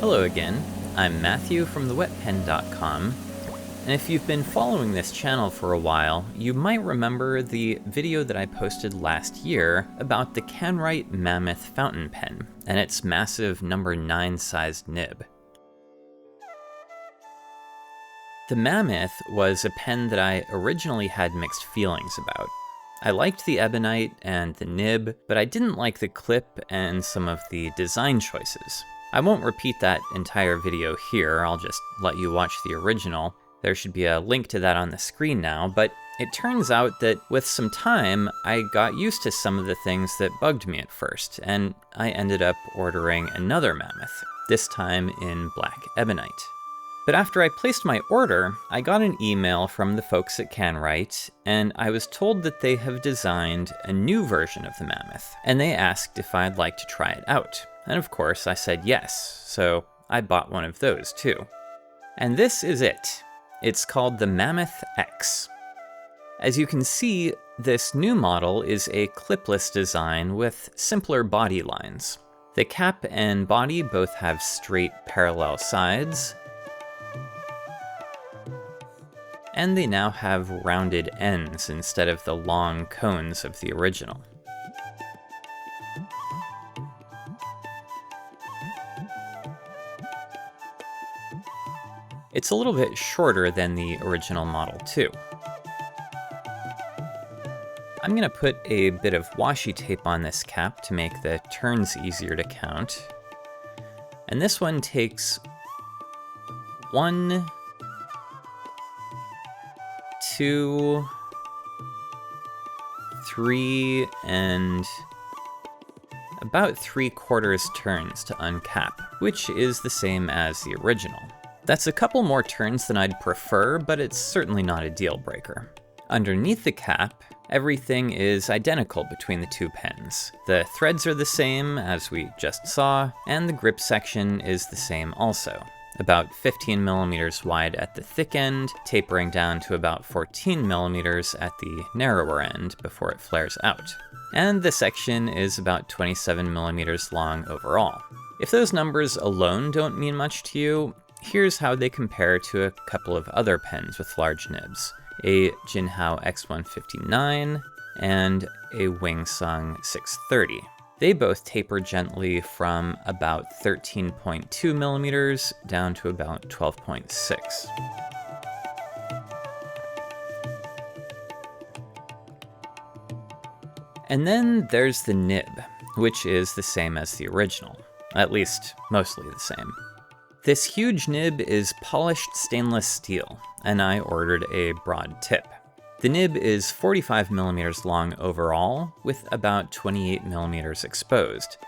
Hello again, I'm Matthew from thewetpen.com, and if you've been following this channel for a while, you might remember the video that I posted last year about the Kanwrite Mammoth fountain pen and its massive number 9 sized nib. The Mammoth was a pen that I originally had mixed feelings about. I liked the ebonite and the nib, but I didn't like the clip and some of the design choices. I won't repeat that entire video here, I'll just let you watch the original. There should be a link to that on the screen now, but it turns out that with some time, I got used to some of the things that bugged me at first, and I ended up ordering another Mammoth, this time in black ebonite. But after I placed my order, I got an email from the folks at Kanwrite, and I was told that they have designed a new version of the Mammoth, and they asked if I'd like to try it out. And of course I said yes, so I bought one of those too. And this is it. It's called the Mammoth X. As you can see, this new model is a clipless design with simpler body lines. The cap and body both have straight parallel sides, and they now have rounded ends instead of the long cones of the original. It's a little bit shorter than the original model too. I'm going to put a bit of washi tape on this cap to make the turns easier to count. And this one takes 1, 2, 3, and about 3/4 turns to uncap, which is the same as the original. That's a couple more turns than I'd prefer, but it's certainly not a deal breaker. Underneath the cap, everything is identical between the two pens. The threads are the same, as we just saw, and the grip section is the same also. About 15 millimeters wide at the thick end, tapering down to about 14 millimeters at the narrower end before it flares out. And the section is about 27 millimeters long overall. If those numbers alone don't mean much to you, here's how they compare to a couple of other pens with large nibs, a Jinhao X159 and a Wingsung 630. They both taper gently from about 13.2 millimeters down to about 12.6. And then there's the nib, which is the same as the original, at least mostly the same. This huge nib is polished stainless steel, and I ordered a broad tip. The nib is 45 millimeters long overall, with about 28 millimeters exposed,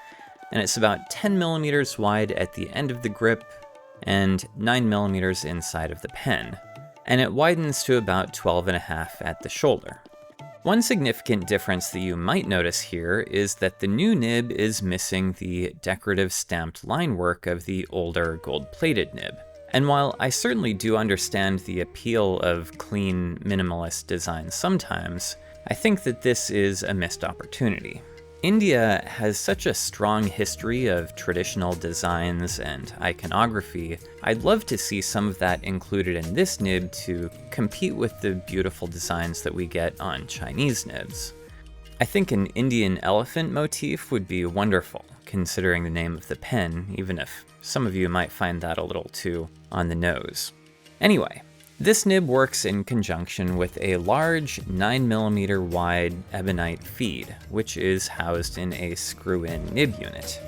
and it's about 10 millimeters wide at the end of the grip and 9 millimeters inside of the pen, and it widens to about 12.5 at the shoulder. One significant difference that you might notice here is that the new nib is missing the decorative stamped line work of the older gold-plated nib. And while I certainly do understand the appeal of clean, minimalist design sometimes, I think that this is a missed opportunity. India has such a strong history of traditional designs and iconography. I'd love to see some of that included in this nib to compete with the beautiful designs that we get on Chinese nibs. I think an Indian elephant motif would be wonderful, considering the name of the pen, even if some of you might find that a little too on the nose. Anyway, this nib works in conjunction with a large 9mm wide ebonite feed, which is housed in a screw-in nib unit.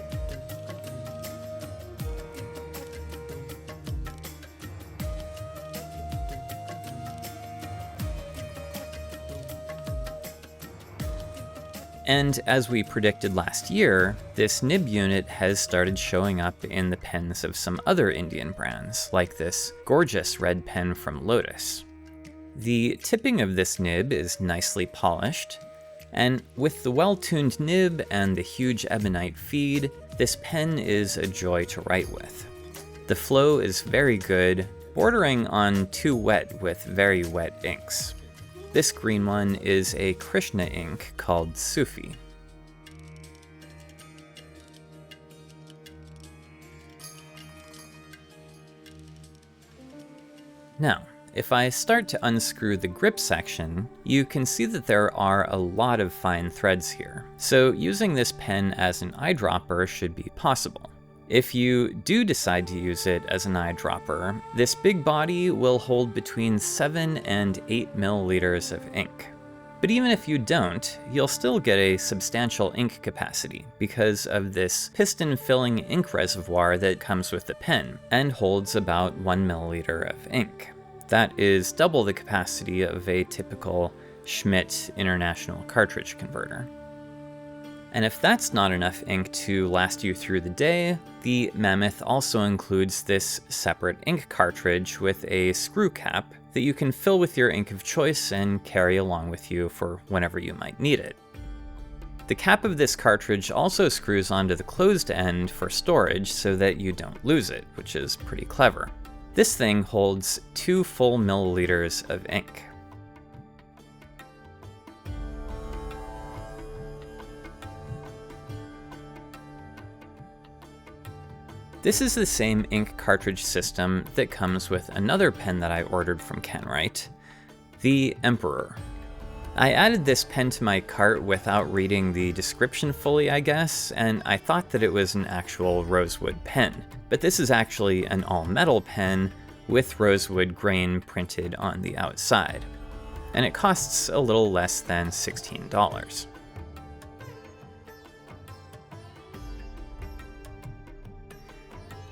And as we predicted last year, this nib unit has started showing up in the pens of some other Indian brands, like this gorgeous red pen from Lotus. The tipping of this nib is nicely polished, and with the well-tuned nib and the huge ebonite feed, this pen is a joy to write with. The flow is very good, bordering on too wet with very wet inks. This green one is a Krishna ink called Sufi. Now, if I start to unscrew the grip section, you can see that there are a lot of fine threads here, so using this pen as an eyedropper should be possible. If you do decide to use it as an eyedropper, this big body will hold between 7 and 8 milliliters of ink. But even if you don't, you'll still get a substantial ink capacity because of this piston-filling ink reservoir that comes with the pen and holds about 1 milliliter of ink. That is double the capacity of a typical Schmidt International cartridge converter. And if that's not enough ink to last you through the day, the Mammoth also includes this separate ink cartridge with a screw cap that you can fill with your ink of choice and carry along with you for whenever you might need it. The cap of this cartridge also screws onto the closed end for storage so that you don't lose it, which is pretty clever. This thing holds 2 full milliliters of ink. This is the same ink cartridge system that comes with another pen that I ordered from Kanwrite, the Emperor. I added this pen to my cart without reading the description fully, I guess, and I thought that it was an actual rosewood pen. But this is actually an all-metal pen with rosewood grain printed on the outside, and it costs a little less than $16.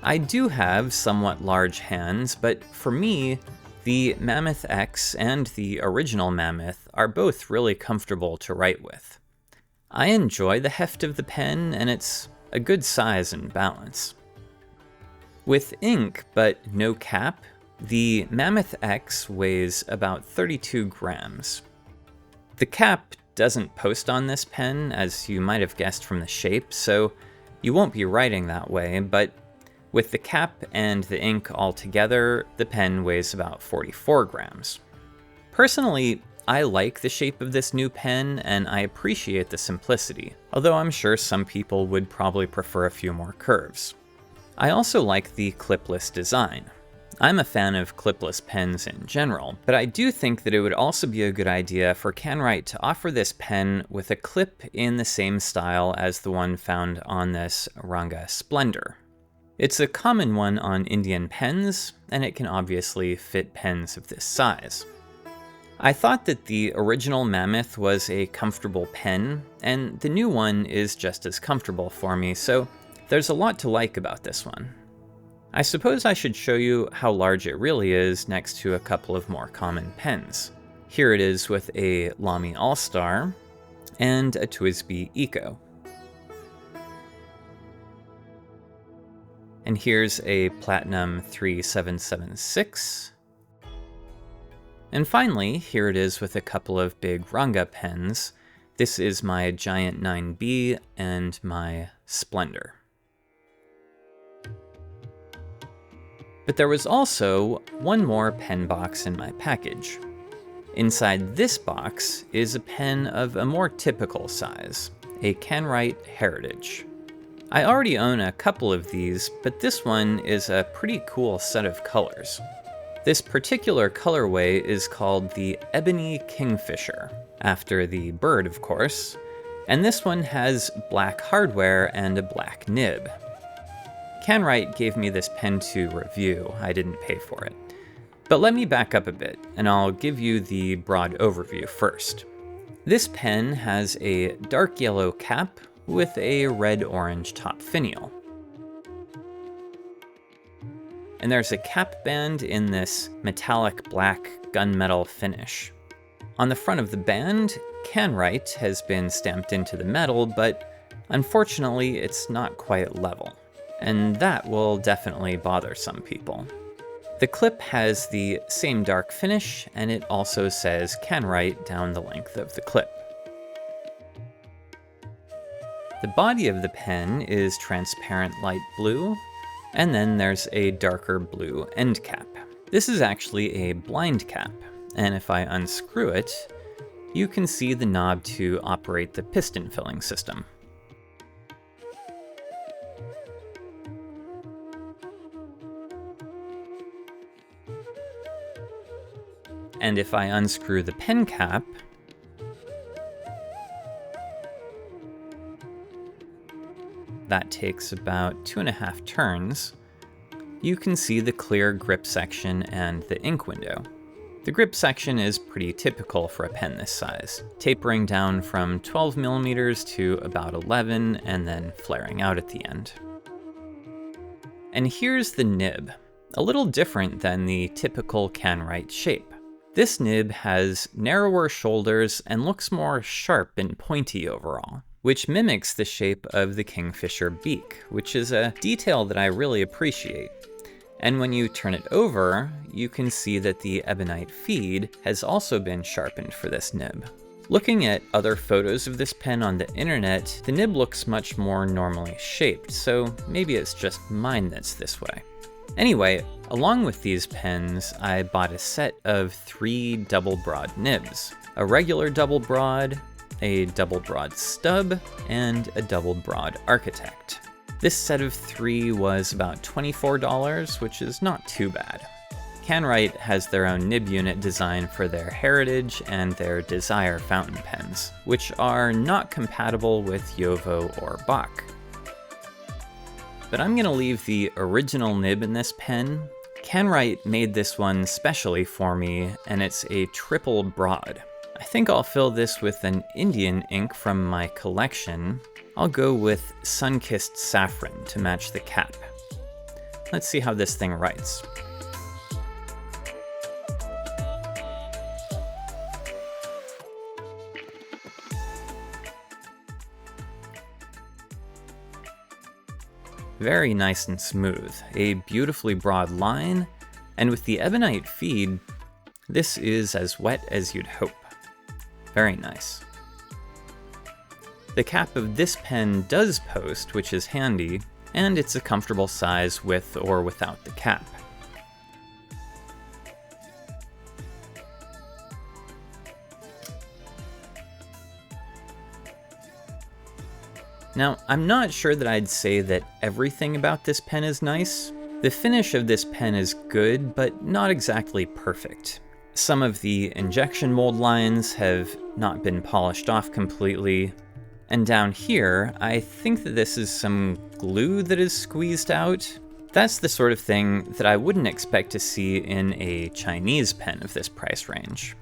I do have somewhat large hands, but for me, the Mammoth X and the original Mammoth are both really comfortable to write with. I enjoy the heft of the pen, and it's a good size and balance. With ink, but no cap, the Mammoth X weighs about 32 grams. The cap doesn't post on this pen, as you might have guessed from the shape, so you won't be writing that way, but with the cap and the ink all together, the pen weighs about 44 grams. Personally, I like the shape of this new pen, and I appreciate the simplicity, although I'm sure some people would probably prefer a few more curves. I also like the clipless design. I'm a fan of clipless pens in general, but I do think that it would also be a good idea for Kanwrite to offer this pen with a clip in the same style as the one found on this Ranga Splendor. It's a common one on Indian pens, and it can obviously fit pens of this size. I thought that the original Mammoth was a comfortable pen, and the new one is just as comfortable for me, so there's a lot to like about this one. I suppose I should show you how large it really is next to a couple of more common pens. Here it is with a Lamy All-Star and a TWSBI Eco. And here's a Platinum 3776. And finally, here it is with a couple of big Ranga pens. This is my Giant 9B and my Splendor. But there was also one more pen box in my package. Inside this box is a pen of a more typical size, a Kanwrite Heritage. I already own a couple of these, but this one is a pretty cool set of colors. This particular colorway is called the Ebony Kingfisher, after the bird, of course, and this one has black hardware and a black nib. Kanwrite gave me this pen to review. I didn't pay for it. But let me back up a bit, and I'll give you the broad overview first. This pen has a dark yellow cap with a red-orange top finial. And there's a cap band in this metallic black gunmetal finish. On the front of the band, Kanwrite has been stamped into the metal, but unfortunately it's not quite level, and that will definitely bother some people. The clip has the same dark finish, and it also says Kanwrite down the length of the clip. The body of the pen is transparent light blue, and then there's a darker blue end cap. This is actually a blind cap, and if I unscrew it, you can see the knob to operate the piston filling system. And if I unscrew the pen cap, that takes about 2.5 turns, you can see the clear grip section and the ink window. The grip section is pretty typical for a pen this size, tapering down from 12 millimeters to about 11 and then flaring out at the end. And here's the nib, a little different than the typical Kanwrite shape. This nib has narrower shoulders and looks more sharp and pointy overall, which mimics the shape of the Kingfisher beak, which is a detail that I really appreciate. And when you turn it over, you can see that the ebonite feed has also been sharpened for this nib. Looking at other photos of this pen on the internet, the nib looks much more normally shaped, so maybe it's just mine that's this way. Anyway, along with these pens, I bought a set of 3 double broad nibs. A regular double broad, a double broad stub, and a double broad architect. This set of 3 was about $24, which is not too bad. Kanwrite has their own nib unit designed for their Heritage and their Desire fountain pens, which are not compatible with Jowo or Bach. But I'm gonna leave the original nib in this pen. Kanwrite made this one specially for me, and it's a triple broad. I think I'll fill this with an Indian ink from my collection. I'll go with Sun-Kissed Saffron to match the cap. Let's see how this thing writes. Very nice and smooth, a beautifully broad line, and with the ebonite feed, this is as wet as you'd hope. Very nice. The cap of this pen does post, which is handy, and it's a comfortable size with or without the cap. Now, I'm not sure that I'd say that everything about this pen is nice. The finish of this pen is good, but not exactly perfect. Some of the injection mold lines have not been polished off completely. And down here, I think that this is some glue that is squeezed out. That's the sort of thing that I wouldn't expect to see in a Chinese pen of this price range.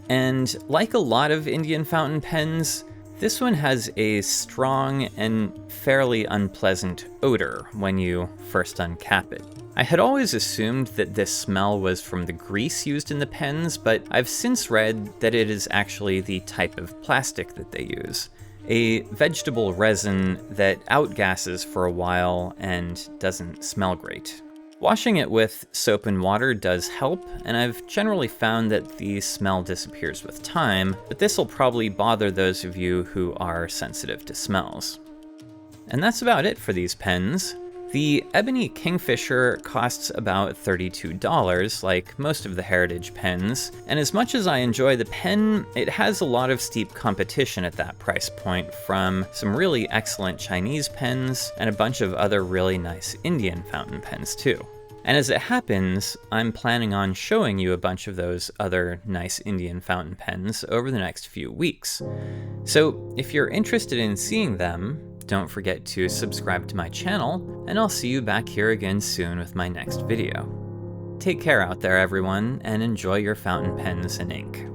And like a lot of Indian fountain pens, this one has a strong and fairly unpleasant odor when you first uncap it. I had always assumed that this smell was from the grease used in the pens, but I've since read that it is actually the type of plastic that they use. A vegetable resin that outgasses for a while and doesn't smell great. Washing it with soap and water does help, and I've generally found that the smell disappears with time, but this will probably bother those of you who are sensitive to smells. And that's about it for these pens. The Ebony Kingfisher costs about $32, like most of the Heritage pens, and as much as I enjoy the pen, it has a lot of steep competition at that price point from some really excellent Chinese pens and a bunch of other really nice Indian fountain pens too. And as it happens, I'm planning on showing you a bunch of those other nice Indian fountain pens over the next few weeks. So if you're interested in seeing them, don't forget to subscribe to my channel, and I'll see you back here again soon with my next video. Take care out there, everyone, and enjoy your fountain pens and ink.